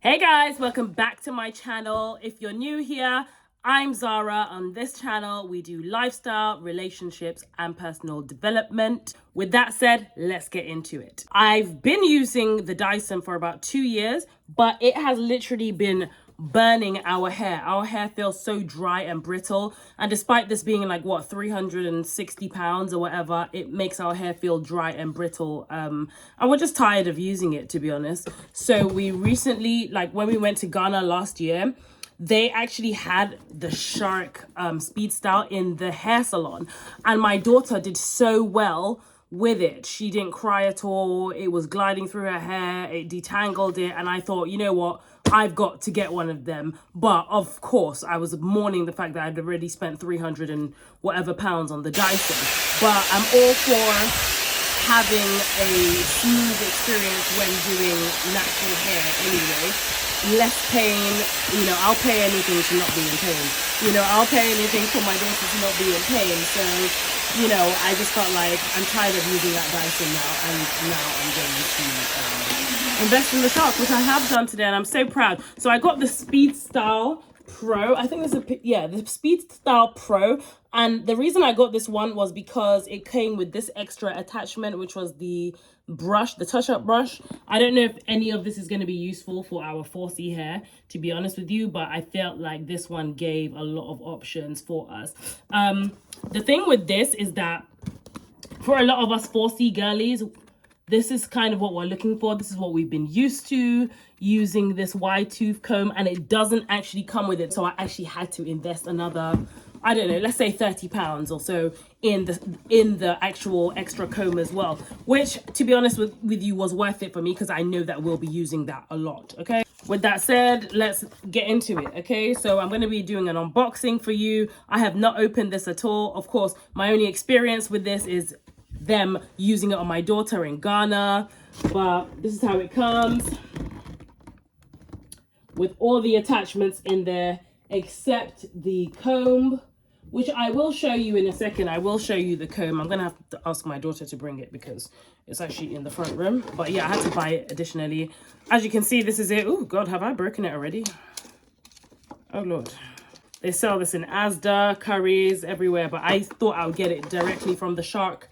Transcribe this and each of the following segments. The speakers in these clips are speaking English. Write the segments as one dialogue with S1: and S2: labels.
S1: Hey guys, welcome back to my channel. If you're new here, I'm Zara. On this channel, we do lifestyle, relationships, and personal development. With that said, let's get into it. I've been using the Dyson for about 2 years, but it has literally been burning our hair. Our hair feels so dry and brittle, and despite this being like 360 pounds or whatever, it makes our hair feel dry and brittle, and we're just tired of using it, to be honest. So we recently, like when we went to Ghana last year, they actually had the Shark Speedstyle in the hair salon, and my daughter did so well with it. She didn't cry at all. It was gliding through her hair, it detangled it, and I thought, you know what, I've got to get one of them. But of course, I was mourning the fact that I'd already spent 300 and whatever pounds on the Dyson. But I'm all for having a smooth experience when doing natural hair anyway. Less pain, you know, I'll pay anything to not be in pain. You know, I'll pay anything for my daughter to not be in pain. So, you know, I just felt like I'm tired of using that Dyson now, and now I'm going to invest in the Shark, which I have done today, and I'm so proud. So I got the Speedstyle Pro. I think the Speedstyle Pro. And the reason I got this one was because it came with this extra attachment, which was the brush, the touch-up brush. I don't know if any of this is going to be useful for our 4C hair, to be honest with you, but I felt like this one gave a lot of options for us. The thing with this is that for a lot of us 4C girlies, this is kind of what we're looking for. This is what we've been used to, using this wide tooth comb, and it doesn't actually come with it. So I actually had to invest another, I don't know, let's say 30 pounds or so in the actual extra comb as well, which, to be honest with you, was worth it for me because I know that we'll be using that a lot. Okay, with that said, let's get into it. Okay, so I'm going to be doing an unboxing for you. I have not opened this at all. Of course, my only experience with this is them using it on my daughter in Ghana, but this is how it comes with all the attachments in there except the comb, which I will show you in a second. I will show you the comb. I'm gonna have to ask my daughter to bring it because it's actually in the front room, but yeah, I had to buy it additionally. As you can see, this is it. Oh god, have I broken it already? Oh lord. They sell this in Asda, Currys, everywhere, but I thought I would get it directly from the Shark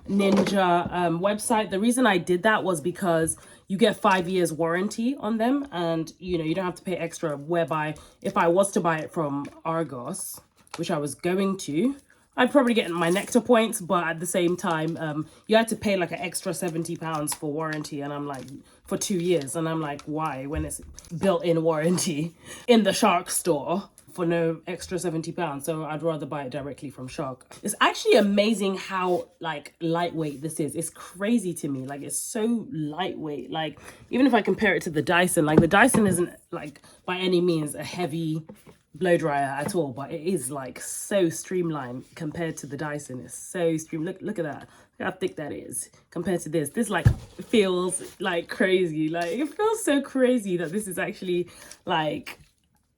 S1: Ninja website. The reason I did that was because you get 5 years warranty on them, and you know, you don't have to pay extra, whereby if I was to buy it from Argos, which I was going to, I'd probably get my Nectar points, but at the same time, you had to pay like an extra 70 pounds for warranty, and I'm like, for 2 years, and I'm like, why, when it's built-in warranty in the Shark store for no extra 70 pounds? So I'd rather buy it directly from Shark. It's actually amazing how like lightweight this is. It's crazy to me. Like, it's so lightweight. Like, even if I compare it to the Dyson, like the Dyson isn't like by any means a heavy blow dryer at all, but it is like so streamlined compared to the Dyson. It's so look at that. Look how thick that is compared to this. This like feels like crazy. Like, it feels so crazy that this is actually like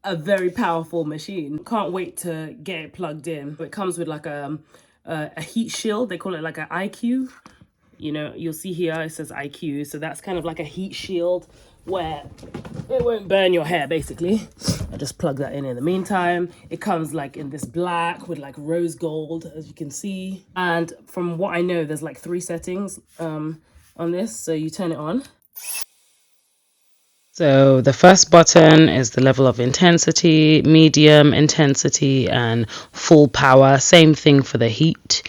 S1: a very powerful machine. Can't wait to get it plugged in. It comes with like a heat shield. They call it like an IQ. You know, you'll see here it says IQ, so that's kind of like a heat shield where it won't burn your hair, basically. I just plug that in the meantime. It comes like in this black with like rose gold, as you can see. And from what I know, there's like 3 settings on this, so you turn it on. So the first button is the level of intensity, medium intensity, and full power. Same thing for the heat.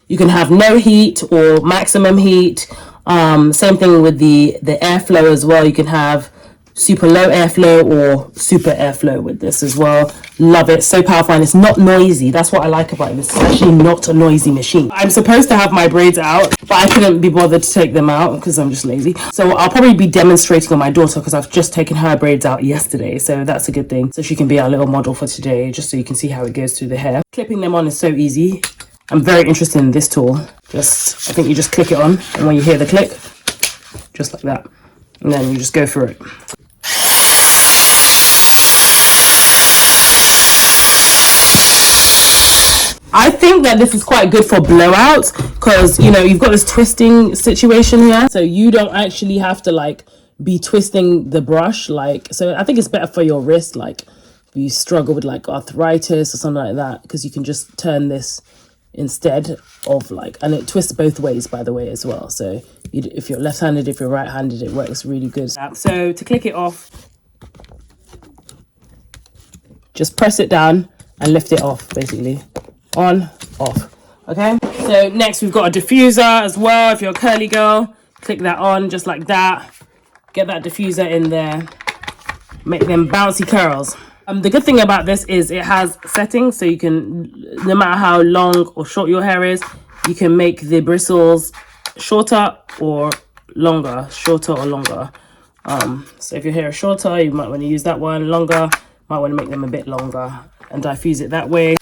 S1: You can have no heat or maximum heat. Same thing with the airflow as well. You can have super low airflow or super airflow with this as well. Love it. So powerful, and it's not noisy. That's what I like about it. It's actually not a noisy machine. I'm supposed to have my braids out, but I couldn't be bothered to take them out because I'm just lazy. So I'll probably be demonstrating on my daughter because I've just taken her braids out yesterday. So that's a good thing. So she can be our little model for today, just so you can see how it goes through the hair. Clipping them on is so easy. I'm very interested in this tool. I think you just click it on, and when you hear the click, just like that, and then you just go through it. I think that this is quite good for blowouts because, you know, you've got this twisting situation here, so you don't actually have to like be twisting the brush. Like, so I think it's better for your wrist, like if you struggle with like arthritis or something like that, because you can just turn this instead of like, and it twists both ways, by the way, as well. So if you're left-handed, if you're right-handed, it works really good. So to click it off, just press it down and lift it off, basically. On, off. Okay, so next we've got a diffuser as well. If you're a curly girl, click that on just like that. Get that diffuser in there, make them bouncy curls. The good thing about this is it has settings, so you can, no matter how long or short your hair is, you can make the bristles shorter or longer. So if your hair is shorter, you might want to use that one. Longer, might want to make them a bit longer and diffuse it that way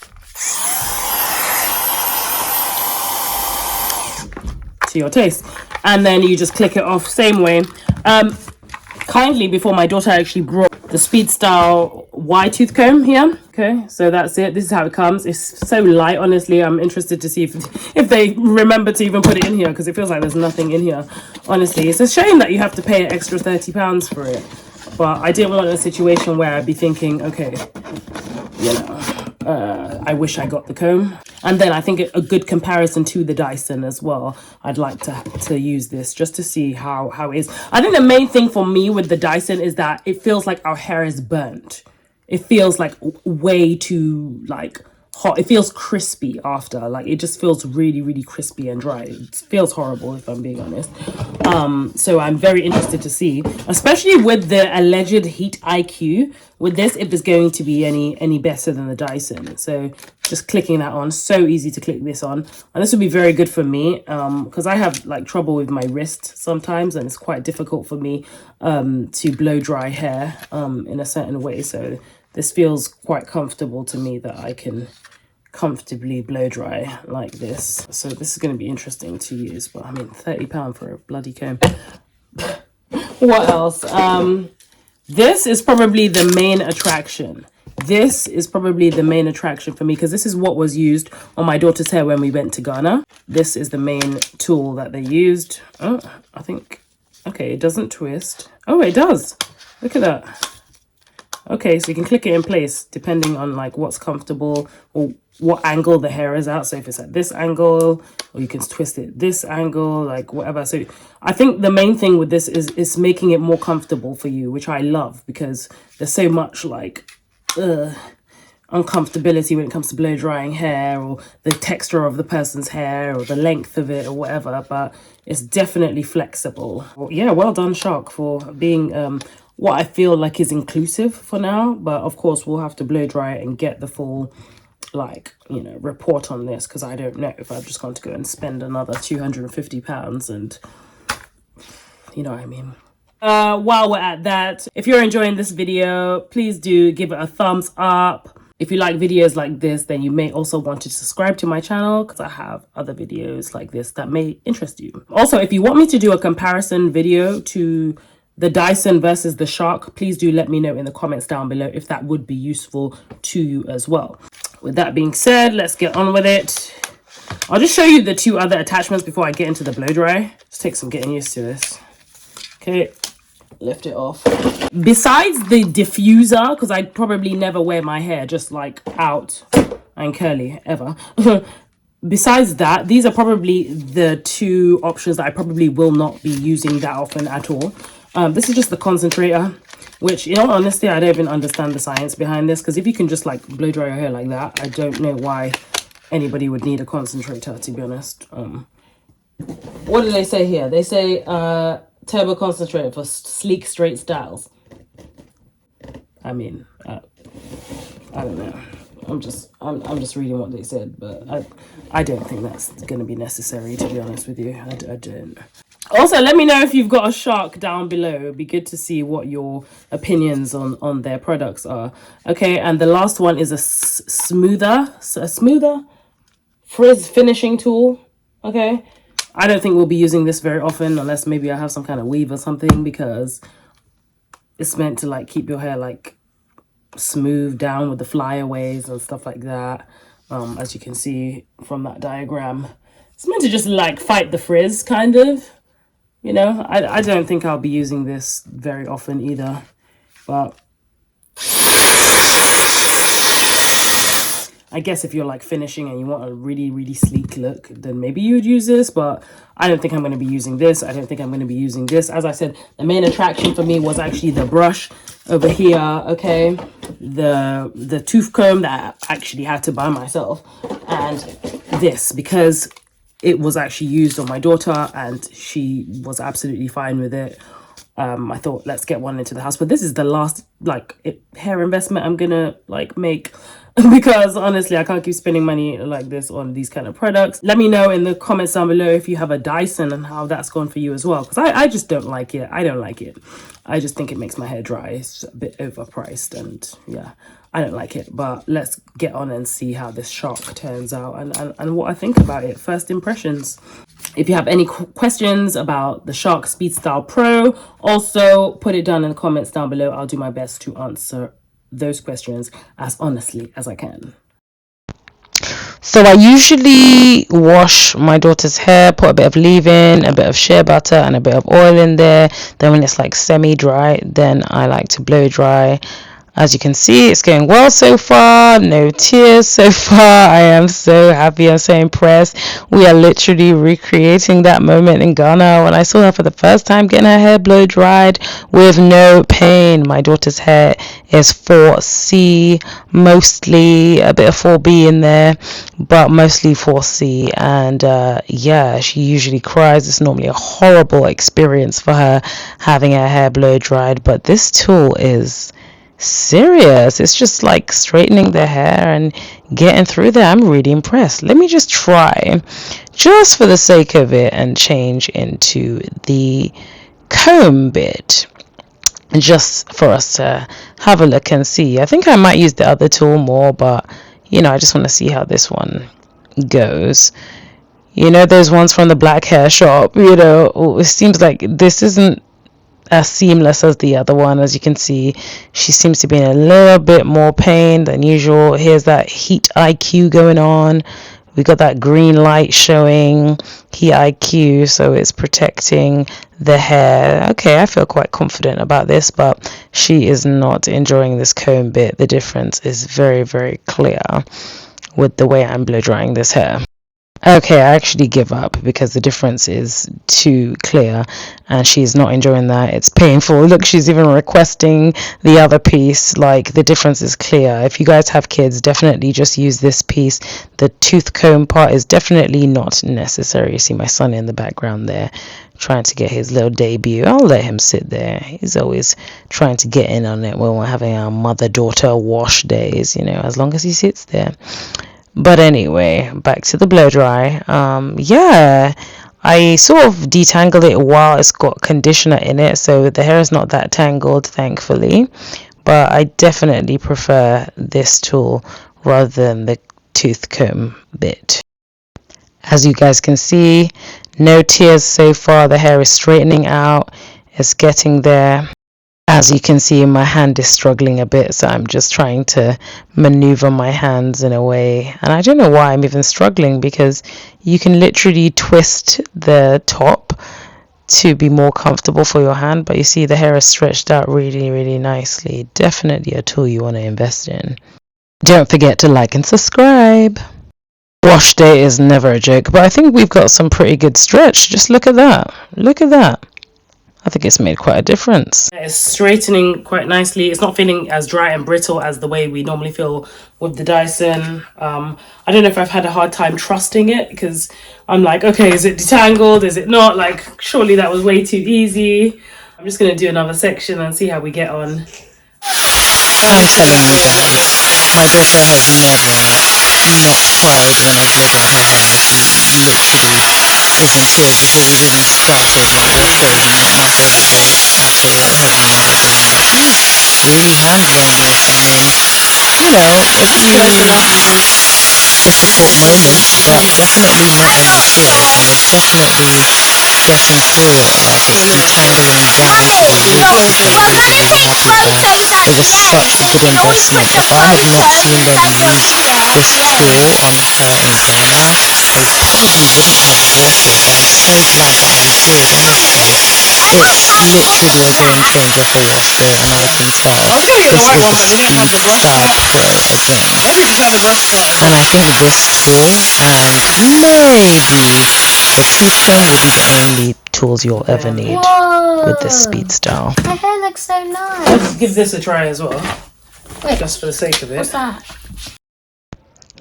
S1: to your taste. And then you just click it off same way. Kindly, before, my daughter actually brought the Speedstyle Y tooth comb here. Okay, so that's it. This is how it comes. It's so light, honestly. I'm interested to see if they remember to even put it in here, because it feels like there's nothing in here. Honestly, it's a shame that you have to pay an extra £30 for it. But I didn't want a situation where I'd be thinking, okay, you know, I wish I got the comb. And then I think a good comparison to the Dyson as well. I'd like to use this just to see how it is. I think the main thing for me with the Dyson is that it feels like our hair is burnt. It feels like way too like hot. It feels crispy after. Like, it just feels really, really crispy and dry. It feels horrible, if I'm being honest. So I'm very interested to see, especially with the alleged heat IQ, with this, if it's going to be any better than the Dyson. So just clicking that on, so easy to click this on. And this would be very good for me, because I have like trouble with my wrist sometimes, and it's quite difficult for me to blow dry hair in a certain way. So this feels quite comfortable to me, that I can comfortably blow dry like this. So this is going to be interesting to use. But I mean, £30 for a bloody comb. What else? This is probably the main attraction. This is probably the main attraction for me, because this is what was used on my daughter's hair when we went to Ghana. This is the main tool that they used. Oh, I think, okay, it doesn't twist. Oh, it does. Look at that. Okay, so you can click it in place depending on like what's comfortable or what angle the hair is at. So if it's at this angle, or you can twist it this angle, like whatever. So I think the main thing with this is making it more comfortable for you, which I love, because there's so much like uncomfortability when it comes to blow drying hair, or the texture of the person's hair, or the length of it, or whatever. But it's definitely flexible. Well, yeah, well done, Shark, for being what I feel like is inclusive for now. But of course, we'll have to blow dry it and get the full, like, you know, report on this, because I don't know if I'm just going to go and spend another £250 and, you know what I mean. While we're at that, if you're enjoying this video, please do give it a thumbs up. If you like videos like this, then you may also want to subscribe to my channel, because I have other videos like this that may interest you. Also, if you want me to do a comparison video to the Dyson versus the Shark, please do let me know in the comments down below if that would be useful to you as well. With that being said, let's get on with it. I'll just show you the two other attachments before I get into the blow dry. Just take some getting used to this. Okay, lift it off. Besides the diffuser, because I probably never wear my hair just like out and curly ever. Besides that, these are probably the two options that I probably will not be using that often at all. This is just the concentrator, which, in all honesty, I don't even understand the science behind this, because if you can just like blow dry your hair like that, I don't know why anybody would need a concentrator, to be honest. What do they say here? They say turbo concentrator for sleek straight styles. I mean, I don't know. I'm just reading what they said, but I don't think that's going to be necessary, to be honest with you. I don't. Also, let me know if you've got a Shark down below. It'd be good to see what your opinions on their products are. Okay, and the last one is a smoother frizz finishing tool. Okay, I don't think we'll be using this very often, unless maybe I have some kind of weave or something, because it's meant to like keep your hair like smooth down with the flyaways and stuff like that. As you can see from that diagram, it's meant to just like fight the frizz, kind of. You know, I don't think I'll be using this very often either, but I guess if you're like finishing and you want a really, really sleek look, then maybe you'd use this, but I don't think I'm going to be using this. I don't think I'm going to be using this. As I said, the main attraction for me was actually the brush over here, okay? The tooth comb that I actually had to buy myself, and this, because it was actually used on my daughter and she was absolutely fine with it. I thought, let's get one into the house, but this is the last like hair investment I'm gonna like make because honestly I can't keep spending money like this on these kind of products. Let me know in the comments down below if you have a Dyson and how that's gone for you as well, because I just don't like it. I don't like it. I just think it makes my hair dry. It's a bit overpriced, and yeah, I don't like it. But let's get on and see how this Shark turns out and what I think about it. First impressions. If you have any questions about the Shark Speedstyle Pro, also put it down in the comments down below. I'll do my best to answer those questions as honestly as I can.
S2: So I usually wash my daughter's hair, put a bit of leave-in, a bit of shea butter and a bit of oil in there. Then when it's like semi-dry, then I like to blow dry. As you can see, it's going well so far. No tears so far. I am so happy. I'm so impressed. We are literally recreating that moment in Ghana when I saw her for the first time getting her hair blow dried with no pain. My daughter's hair is 4C, mostly a bit of 4B in there, but mostly 4C. And yeah, she usually cries. It's normally a horrible experience for her having her hair blow dried, but this tool is serious. It's just like straightening the hair and getting through there. I'm really impressed. Let me just try, just for the sake of it, and change into the comb bit just for us to have a look and see. I think I might use the other tool more, but you know, I just want to see how this one goes. You know, those ones from the black hair shop, you know, it seems like this isn't as seamless as the other one. As you can see, she seems to be in a little bit more pain than usual. Here's that heat IQ going on. We got that green light showing heat IQ, so it's protecting the hair. Okay, I feel quite confident about this, but she is not enjoying this comb bit. The difference is very, very clear with the way I'm blow drying this hair. Okay, I actually give up because the difference is too clear and she's not enjoying that. It's painful. Look, she's even requesting the other piece. Like, the difference is clear. If you guys have kids, definitely just use this piece. The tooth comb part is definitely not necessary. You see my son in the background there trying to get his little debut. I'll let him sit there. He's always trying to get in on it when we're having our mother-daughter wash days, you know, as long as he sits there. But anyway, back to the blow dry. Yeah, I sort of detangle it while it's got conditioner in it, so the hair is not that tangled, thankfully. But I definitely prefer this tool rather than the tooth comb bit. As you guys can see, no tears so far. The hair is straightening out. It's getting there. As you can see, my hand is struggling a bit, so I'm just trying to maneuver my hands in a way. And I don't know why I'm even struggling, because you can literally twist the top to be more comfortable for your hand, but you see the hair is stretched out really, really nicely. Definitely a tool you want to invest in. Don't forget to like and subscribe. Wash day is never a joke, but I think we've got some pretty good stretch. Just look at that. Look at that. I think it's made quite a difference.
S1: It's straightening quite nicely. It's not feeling as dry and brittle as the way we normally feel with the Dyson. I don't know if I've had a hard time trusting it, because I'm like, okay, is it detangled? Is it not? Like, surely that was way too easy. I'm just going to do another section and see how we get on.
S2: I'm telling you guys, my daughter has never not cried when I've given her hair. She literally was in tears before we've even started like recording. Not much of a face at all, holding nothing. She's really handling this. I mean, you know, a few difficult moments, but definitely nothing serious, and it's definitely getting through it. Like, it's detangling down to really, really happy about it was such a good investment. If I had not seen them use this tool on her in Zona, I probably wouldn't have bought it. I'm so glad that I did. Honestly, it's literally a game changer for your skin, and I can tell this is a Speedstyle Pro, okay?
S1: Maybe just have the brush started.
S2: And I think this tool and maybe the toothcomb will be the only tools you'll ever need with this Speedstyle.
S3: My hair looks so nice.
S1: Let's give this a try as well,
S3: Wait,
S1: just for the sake of it.
S3: what's that?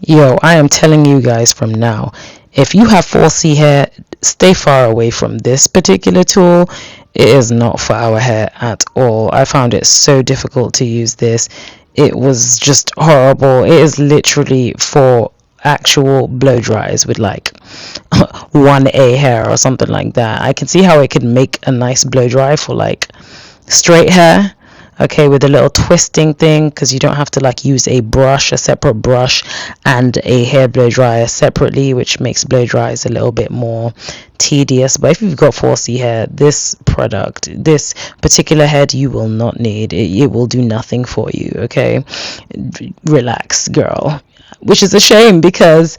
S2: Yo, I am telling you guys from now, if you have 4C hair, stay far away from this particular tool. It is not for our hair at all. I found it so difficult to use this. It was just horrible. It is literally for actual blow dries with like 1A hair or something like that. I can see how it could make a nice blow dry for like straight hair, okay, with a little twisting thing, because you don't have to like use a separate brush and a hair blow dryer separately, which makes blow dries a little bit more tedious. But if you've got 4C hair, this particular head, you will not need it. It will do nothing for you, okay? Relax, girl. Which is a shame, because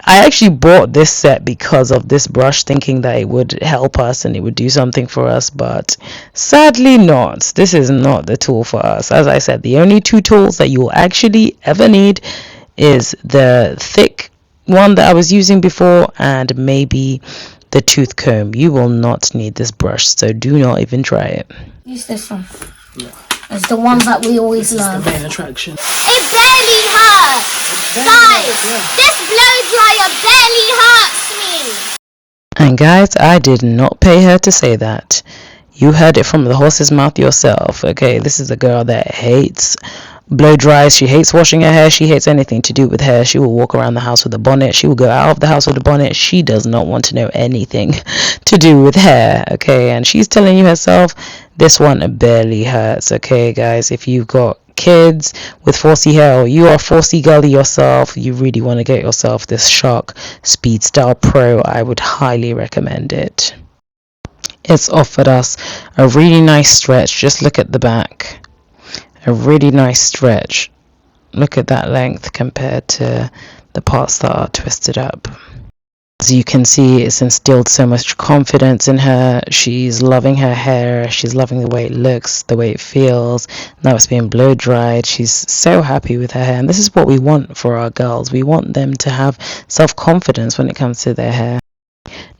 S2: I actually bought this set because of this brush, thinking that it would help us and it would do something for us, but sadly not. This is not the tool for us. As I said, the only two tools that you will actually ever need is the thick one that I was using before and maybe the tooth comb. You will not need this brush, so do not even try it.
S3: Use this one. No. It's the one that we always love.
S1: The main attraction.
S3: It barely hurts! Guys, this blow dryer barely hurts me!
S2: And guys, I did not pay her to say that. You heard it from the horse's mouth yourself, okay? This is a girl that hates blow dries. She hates washing her hair. She hates anything to do with hair. She will walk around the house with a bonnet. She will go out of the house with a bonnet. She does not want to know anything to do with hair, okay? And she's telling you herself, this one barely hurts, okay, guys? If you've got kids with 4C hair, or you are a 4C girly yourself, you really want to get yourself this Shark Speedstyle Pro, I would highly recommend it. It's offered us a really nice stretch. Just look at the back. A really nice stretch. Look at that length compared to the parts that are twisted up. As you can see, it's instilled so much confidence in her. She's loving her hair. She's loving the way it looks, the way it feels. Now it's being blow dried. She's so happy with her hair. And this is what we want for our girls. We want them to have self-confidence when it comes to their hair,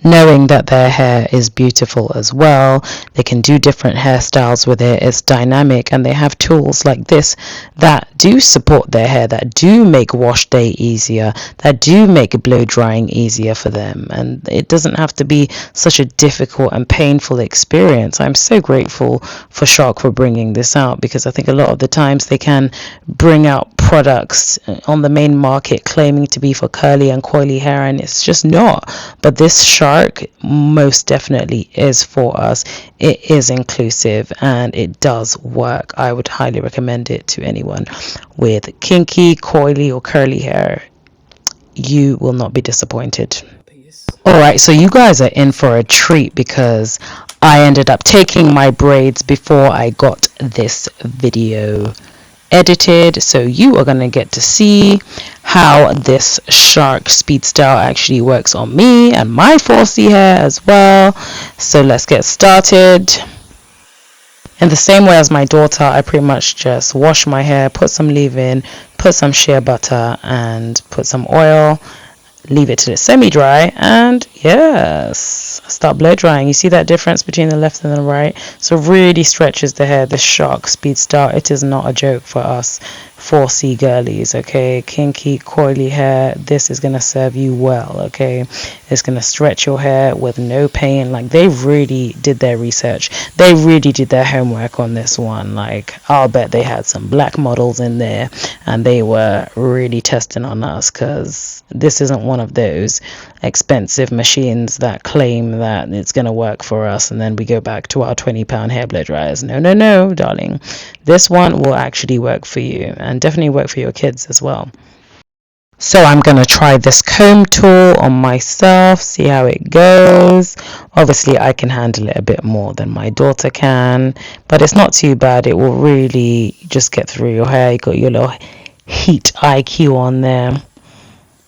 S2: knowing that their hair is beautiful as well. They can do different hairstyles with it. It's dynamic, and they have tools like this that do support their hair, that do make wash day easier, that do make blow drying easier for them, and it doesn't have to be such a difficult and painful experience. I'm so grateful for Shark for bringing this out, because I think a lot of the times they can bring out products on the main market claiming to be for curly and coily hair, and it's just not. But this Shark most definitely is for us. It is inclusive and it does work. I would highly recommend it to anyone with kinky, coily or curly hair. You will not be disappointed. Alright, so you guys are in for a treat, because I ended up taking my braids before I got this video edited, so you are going to get to see how this Shark Speedstyle actually works on me and my 4C hair as well. So let's get started. In the same way as my daughter, I pretty much just wash my hair, put some leave-in, put some shea butter and put some oil, leave it till it's semi-dry, and yes, start blow drying. You see that difference between the left and the right? So really stretches the hair. This Shark Speedstyle, it is not a joke for us 4C girlies, okay? Kinky, coily hair, this is gonna serve you well, okay? It's gonna stretch your hair with no pain. Like, they really did their research. They really did their homework on this one. Like, I'll bet they had some black models in there and they were really testing on us, because this isn't one of those expensive machines that claim that it's going to work for us and then we go back to our £20 hair blow dryers. No, darling. This one will actually work for you, and definitely work for your kids as well. So I'm going to try this comb tool on myself, see how it goes. Obviously I can handle it a bit more than my daughter can, but it's not too bad. It will really just get through your hair. You got your little heat IQ on there,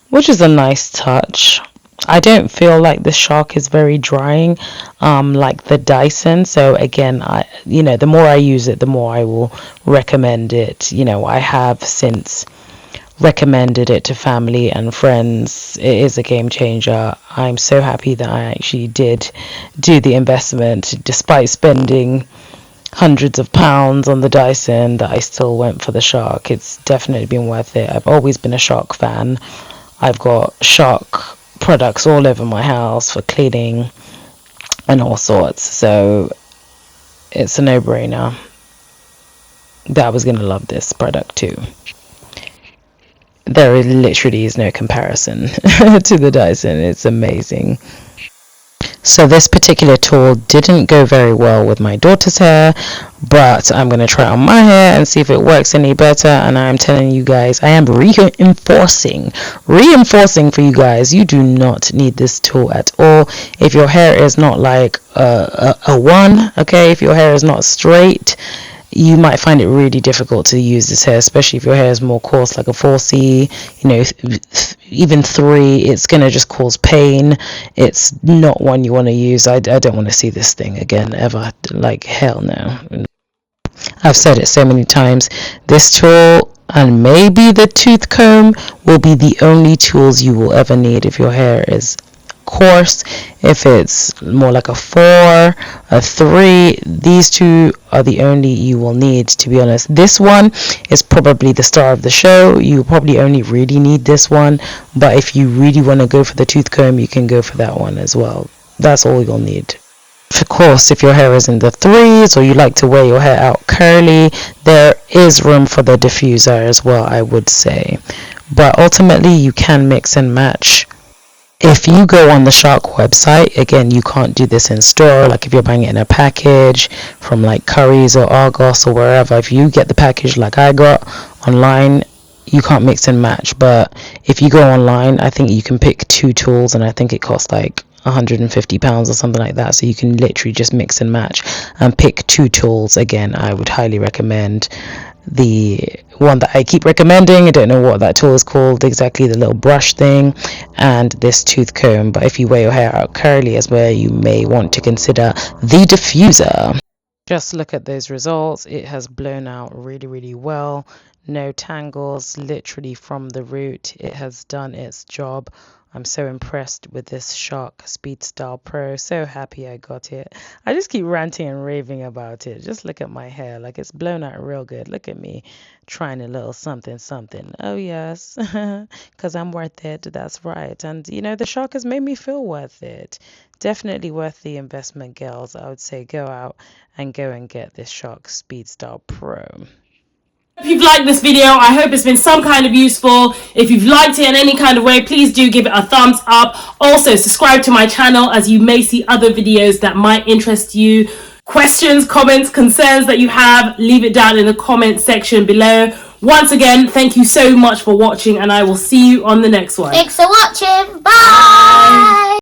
S2: which is a nice touch. I don't feel like the Shark is very drying, like the Dyson. So again, the more I use it, the more I will recommend it. I have since recommended it to family and friends. It is a game changer. I'm so happy that I actually did do the investment, despite spending hundreds of pounds on the Dyson, that I still went for the Shark. It's definitely been worth it. I've always been a Shark fan. I've got Shark products all over my house for cleaning and all sorts, so it's a no-brainer that I was going to love this product too. There literally is no comparison to the Dyson. It's amazing. So this particular tool didn't go very well with my daughter's hair, but I'm going to try it on my hair and see if it works any better. And I'm telling you guys, I am reinforcing for you guys, you do not need this tool at all. If your hair is not like a one, okay, if your hair is not straight, you might find it really difficult to use this hair, especially if your hair is more coarse, like a 4C, even 3, it's going to just cause pain. It's not one you want to use. I don't want to see this thing again, ever. Like, hell no. I've said it so many times. This tool and maybe the tooth comb will be the only tools you will ever need if your hair is course. If it's more like a 4, a 3, these two are the only you will need, to be honest. This one is probably the star of the show. You probably only really need this one, but if you really want to go for the tooth comb, you can go for that one as well. That's all you'll need. Of course, if your hair is in the 3s or you like to wear your hair out curly, there is room for the diffuser as well, I would say. But ultimately, you can mix and match. If you go on the Shark website, again, you can't do this in store. Like if you're buying it in a package from like Currys or Argos or wherever, if you get the package like I got online, you can't mix and match. But if you go online, I think you can pick 2 tools, and I think it costs like £150 or something like that. So you can literally just mix and match and pick 2 tools. Again, I would highly recommend the one that I keep recommending. I don't know what that tool is called exactly, the little brush thing, and this tooth comb. But if you wear your hair out curly as well, you may want to consider the diffuser. Just look at those results. It has blown out really, really well. No tangles, literally from the root. It has done its job. I'm so impressed with this Shark Speedstyle Pro. So happy I got it. I just keep ranting and raving about it. Just look at my hair. Like, it's blown out real good. Look at me trying a little something, something. Oh, yes. Because I'm worth it. That's right. And, the Shark has made me feel worth it. Definitely worth the investment, girls. I would say go out and get this Shark Speedstyle Pro.
S1: If you've liked this video, I hope it's been some kind of useful. If you've liked it in any kind of way, please do give it a thumbs up. Also, subscribe to my channel, as you may see other videos that might interest you. Questions, comments, concerns that you have, leave it down in the comment section below. Once again, thank you so much for watching, and I will see you on the next one.
S3: Thanks for watching. Bye.